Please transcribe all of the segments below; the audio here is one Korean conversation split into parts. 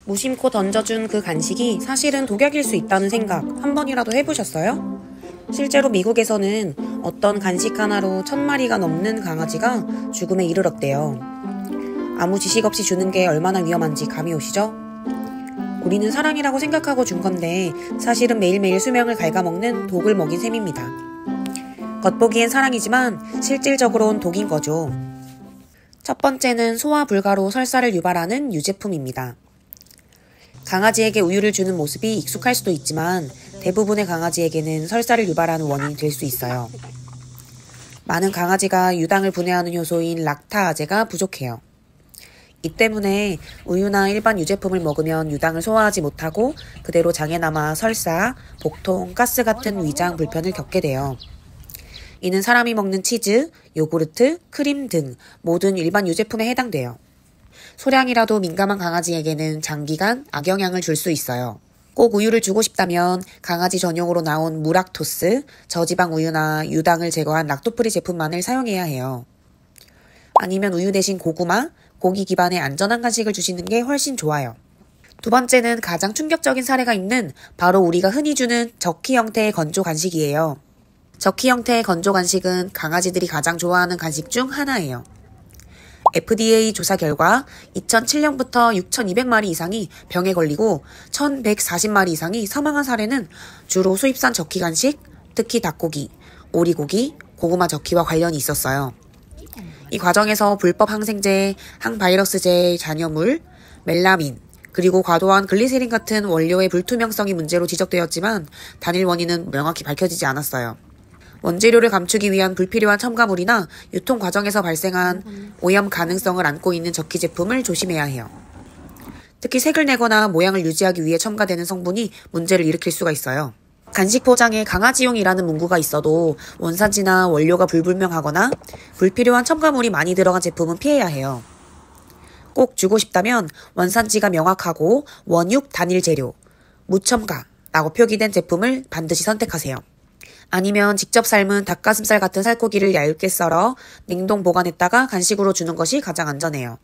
무심코 던져준 그 간식이 사실은 독약일 수 있다는 생각 한 번이라도 해보셨어요? 실제로 미국에서는 어떤 간식 하나로 1000마리가 넘는 강아지가 죽음에 이르렀대요. 아무 지식 없이 주는 게 얼마나 위험한지 감이 오시죠? 우리는 사랑이라고 생각하고 준 건데 사실은 매일매일 수명을 갉아먹는 독을 먹인 셈입니다. 겉보기엔 사랑이지만 실질적으로는 독인 거죠. 첫 번째는 소화 불가로 설사를 유발하는 유제품입니다. 강아지에게 우유를 주는 모습이 익숙할 수도 있지만 대부분의 강아지에게는 설사를 유발하는 원인이 될 수 있어요. 많은 강아지가 유당을 분해하는 효소인 락타아제가 부족해요. 이 때문에 우유나 일반 유제품을 먹으면 유당을 소화하지 못하고 그대로 장에 남아 설사, 복통, 가스 같은 위장 불편을 겪게 돼요. 이는 사람이 먹는 치즈, 요구르트, 크림 등 모든 일반 유제품에 해당돼요. 소량이라도 민감한 강아지에게는 장기간 악영향을 줄 수 있어요. 꼭 우유를 주고 싶다면 강아지 전용으로 나온 무락토스, 저지방 우유나 유당을 제거한 락토프리 제품만을 사용해야 해요. 아니면 우유 대신 고구마, 고기 기반의 안전한 간식을 주시는 게 훨씬 좋아요. 두 번째는 가장 충격적인 사례가 있는 바로 우리가 흔히 주는 저키 형태의 건조 간식이에요. 저키 형태의 건조 간식은 강아지들이 가장 좋아하는 간식 중 하나예요. FDA 조사 결과 2007년부터 6,200마리 이상이 병에 걸리고 1,140마리 이상이 사망한 사례는 주로 수입산 저키 간식, 특히 닭고기, 오리고기, 고구마 저키와 관련이 있었어요. 이 과정에서 불법 항생제, 항바이러스제 잔여물, 멜라민, 그리고 과도한 글리세린 같은 원료의 불투명성이 문제로 지적되었지만 단일 원인은 명확히 밝혀지지 않았어요. 원재료를 감추기 위한 불필요한 첨가물이나 유통 과정에서 발생한 오염 가능성을 안고 있는 저키 제품을 조심해야 해요. 특히 색을 내거나 모양을 유지하기 위해 첨가되는 성분이 문제를 일으킬 수가 있어요. 간식 포장에 강아지용이라는 문구가 있어도 원산지나 원료가 불분명하거나 불필요한 첨가물이 많이 들어간 제품은 피해야 해요. 꼭 주고 싶다면 원산지가 명확하고 원육 단일 재료, 무첨가라고 표기된 제품을 반드시 선택하세요. 아니면 직접 삶은 닭가슴살 같은 살코기를 얇게 썰어 냉동 보관했다가 간식으로 주는 것이 가장 안전해요.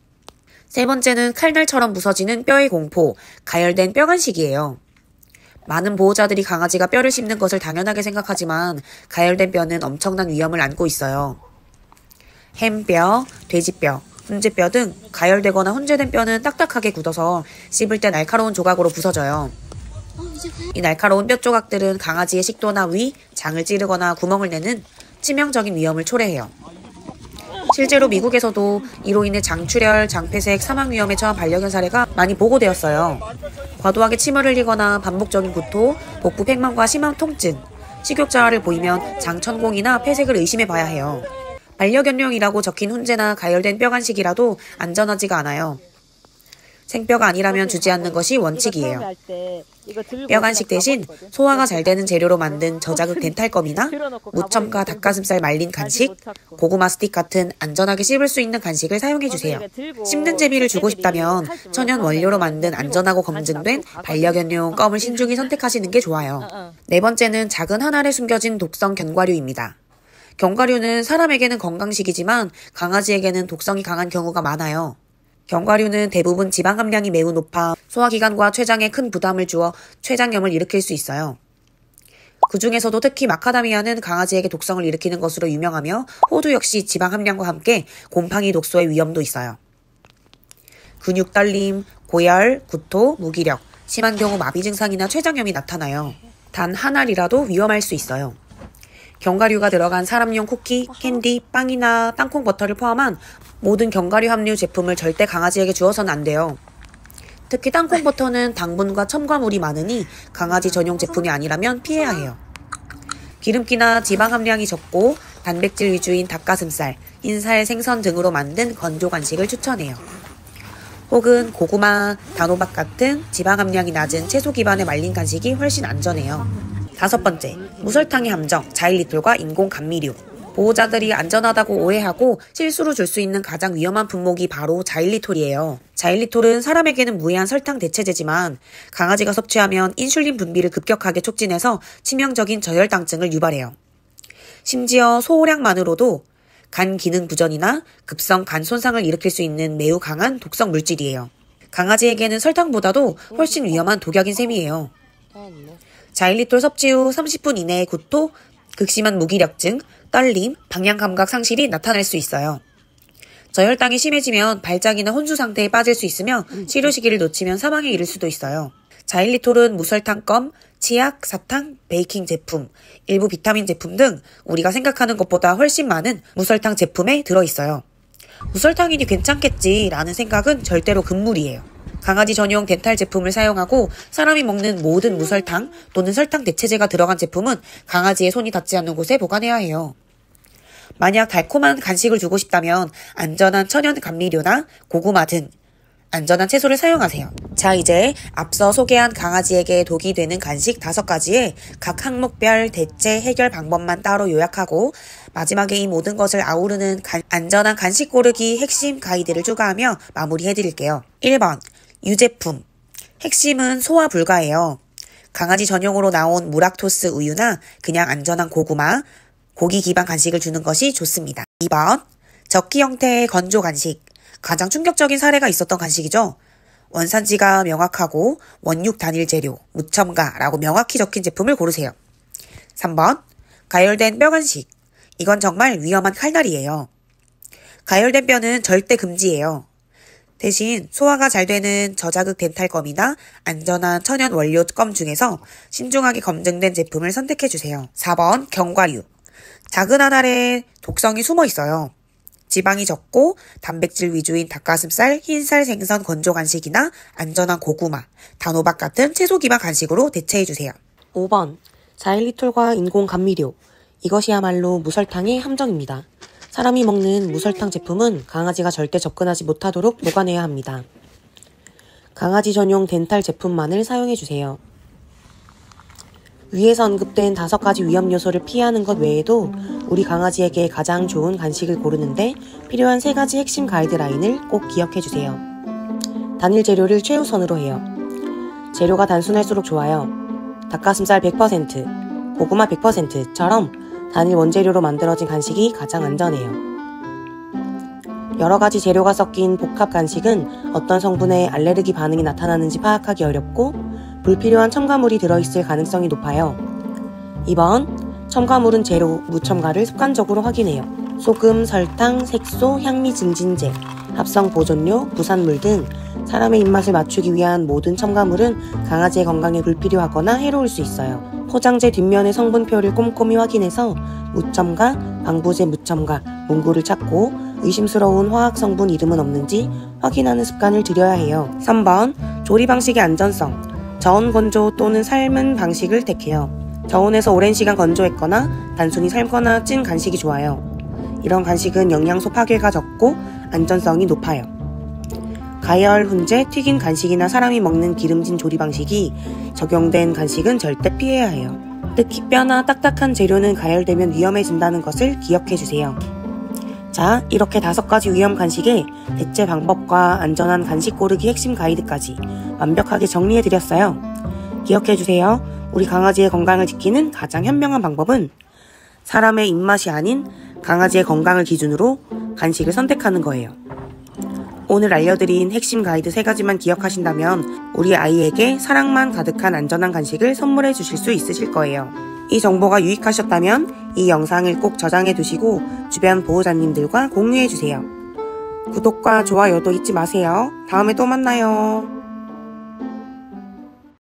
세 번째는 칼날처럼 부서지는 뼈의 공포, 가열된 뼈 간식이에요. 많은 보호자들이 강아지가 뼈를 씹는 것을 당연하게 생각하지만 가열된 뼈는 엄청난 위험을 안고 있어요. 햄뼈, 돼지뼈, 훈제뼈 등 가열되거나 훈제된 뼈는 딱딱하게 굳어서 씹을 때 날카로운 조각으로 부서져요. 이 날카로운 뼈 조각들은 강아지의 식도나 위, 장을 찌르거나 구멍을 내는 치명적인 위험을 초래해요. 실제로 미국에서도 이로 인해 장출혈, 장폐색, 사망 위험에 처한 반려견 사례가 많이 보고되었어요. 과도하게 침을 흘리거나 반복적인 구토, 복부 팽만과 심한 통증, 식욕자아를 보이면 장천공이나 폐색을 의심해 봐야 해요. 반려견용이라고 적힌 훈제나 가열된 뼈 간식이라도 안전하지가 않아요. 생뼈가 아니라면 주지 않는 것이 원칙이에요. 뼈 간식 대신 소화가 잘 되는 재료로 만든 저자극 덴탈검이나 무첨가 닭가슴살 말린 간식, 고구마 스틱 같은 안전하게 씹을 수 있는 간식을 사용해주세요. 씹는 재미를 주고 싶다면 천연 원료로 만든 안전하고 검증된 반려견용 껌을 신중히 선택하시는 게 좋아요. 네 번째는 작은 한 알에 숨겨진 독성 견과류입니다. 견과류는 사람에게는 건강식이지만 강아지에게는 독성이 강한 경우가 많아요. 견과류는 대부분 지방 함량이 매우 높아 소화기관과 췌장에 큰 부담을 주어 췌장염을 일으킬 수 있어요. 그 중에서도 특히 마카다미아는 강아지에게 독성을 일으키는 것으로 유명하며 호두 역시 지방 함량과 함께 곰팡이 독소의 위험도 있어요. 근육 떨림, 고열, 구토, 무기력, 심한 경우 마비 증상이나 췌장염이 나타나요. 단 한 알이라도 위험할 수 있어요. 견과류가 들어간 사람용 쿠키, 캔디, 빵이나 땅콩 버터를 포함한 모든 견과류 함유 제품을 절대 강아지에게 주어서는 안 돼요. 특히 땅콩 버터는 당분과 첨가물이 많으니 강아지 전용 제품이 아니라면 피해야 해요. 기름기나 지방 함량이 적고 단백질 위주인 닭가슴살, 흰살, 생선 등으로 만든 건조 간식을 추천해요. 혹은 고구마, 단호박 같은 지방 함량이 낮은 채소 기반의 말린 간식이 훨씬 안전해요. 다섯 번째, 무설탕의 함정, 자일리톨과 인공 감미료. 보호자들이 안전하다고 오해하고 실수로 줄 수 있는 가장 위험한 분목이 바로 자일리톨이에요. 자일리톨은 사람에게는 무해한 설탕 대체제지만 강아지가 섭취하면 인슐린 분비를 급격하게 촉진해서 치명적인 저혈당증을 유발해요. 심지어 소호량만으로도 간 기능 부전이나 급성 간 손상을 일으킬 수 있는 매우 강한 독성 물질이에요. 강아지에게는 설탕보다도 훨씬 위험한 독약인 셈이에요. 자일리톨 섭취 후 30분 이내의 구토, 극심한 무기력증, 떨림, 방향감각 상실이 나타날 수 있어요. 저혈당이 심해지면 발작이나 혼수 상태에 빠질 수 있으며 치료 시기를 놓치면 사망에 이를 수도 있어요. 자일리톨은 무설탕껌, 치약, 사탕, 베이킹 제품, 일부 비타민 제품 등 우리가 생각하는 것보다 훨씬 많은 무설탕 제품에 들어있어요. 무설탕이니 괜찮겠지 라는 생각은 절대로 금물이에요. 강아지 전용 덴탈 제품을 사용하고 사람이 먹는 모든 무설탕 또는 설탕 대체제가 들어간 제품은 강아지의 손이 닿지 않는 곳에 보관해야 해요. 만약 달콤한 간식을 주고 싶다면 안전한 천연 감미료나 고구마 등 안전한 채소를 사용하세요. 자, 이제 앞서 소개한 강아지에게 독이 되는 간식 5가지의 각 항목별 대체 해결 방법만 따로 요약하고 마지막에 이 모든 것을 아우르는 안전한 간식 고르기 핵심 가이드를 추가하며 마무리해드릴게요. 1번, 유제품. 핵심은 소화 불가예요. 강아지 전용으로 나온 무락토스 우유나 그냥 안전한 고구마, 고기 기반 간식을 주는 것이 좋습니다. 2번, 적기 형태의 건조 간식. 가장 충격적인 사례가 있었던 간식이죠. 원산지가 명확하고 원육 단일 재료, 무첨가라고 명확히 적힌 제품을 고르세요. 3번, 가열된 뼈 간식. 이건 정말 위험한 칼날이에요. 가열된 뼈는 절대 금지예요. 대신 소화가 잘 되는 저자극 덴탈껌이나 안전한 천연 원료 껌 중에서 신중하게 검증된 제품을 선택해주세요. 4번, 견과류. 작은 한 알에 독성이 숨어 있어요. 지방이 적고 단백질 위주인 닭가슴살, 흰살 생선 건조 간식이나 안전한 고구마, 단호박 같은 채소 기반 간식으로 대체해주세요. 5번, 자일리톨과 인공 감미료. 이것이야말로 무설탕의 함정입니다. 사람이 먹는 무설탕 제품은 강아지가 절대 접근하지 못하도록 보관해야 합니다. 강아지 전용 덴탈 제품만을 사용해주세요. 위에서 언급된 5가지 위험 요소를 피하는 것 외에도 우리 강아지에게 가장 좋은 간식을 고르는데 필요한 3가지 핵심 가이드라인을 꼭 기억해주세요. 단일 재료를 최우선으로 해요. 재료가 단순할수록 좋아요. 닭가슴살 100%, 고구마 100%처럼 단일 원재료로 만들어진 간식이 가장 안전해요. 여러 가지 재료가 섞인 복합 간식은 어떤 성분에 알레르기 반응이 나타나는지 파악하기 어렵고 불필요한 첨가물이 들어있을 가능성이 높아요. 2번, 첨가물은 재료, 무첨가를 습관적으로 확인해요. 소금, 설탕, 색소, 향미 증진제, 합성 보존료, 부산물 등 사람의 입맛을 맞추기 위한 모든 첨가물은 강아지의 건강에 불필요하거나 해로울 수 있어요. 포장재 뒷면의 성분표를 꼼꼼히 확인해서 무첨가, 방부제 무첨가, 문구를 찾고 의심스러운 화학 성분 이름은 없는지 확인하는 습관을 들여야 해요. 3번, 조리 방식의 안전성. 저온 건조 또는 삶은 방식을 택해요. 저온에서 오랜 시간 건조했거나 단순히 삶거나 찐 간식이 좋아요. 이런 간식은 영양소 파괴가 적고 안전성이 높아요. 가열, 훈제, 튀긴 간식이나 사람이 먹는 기름진 조리 방식이 적용된 간식은 절대 피해야 해요. 특히 뼈나 딱딱한 재료는 가열되면 위험해진다는 것을 기억해주세요. 자, 이렇게 5가지 위험 간식의 대체 방법과 안전한 간식 고르기 핵심 가이드까지 완벽하게 정리해드렸어요. 기억해주세요. 우리 강아지의 건강을 지키는 가장 현명한 방법은 사람의 입맛이 아닌 강아지의 건강을 기준으로 간식을 선택하는 거예요. 오늘 알려드린 핵심 가이드 3가지만 기억하신다면 우리 아이에게 사랑만 가득한 안전한 간식을 선물해 주실 수 있으실 거예요. 이 정보가 유익하셨다면 이 영상을 꼭 저장해 두시고 주변 보호자님들과 공유해 주세요. 구독과 좋아요도 잊지 마세요. 다음에 또 만나요.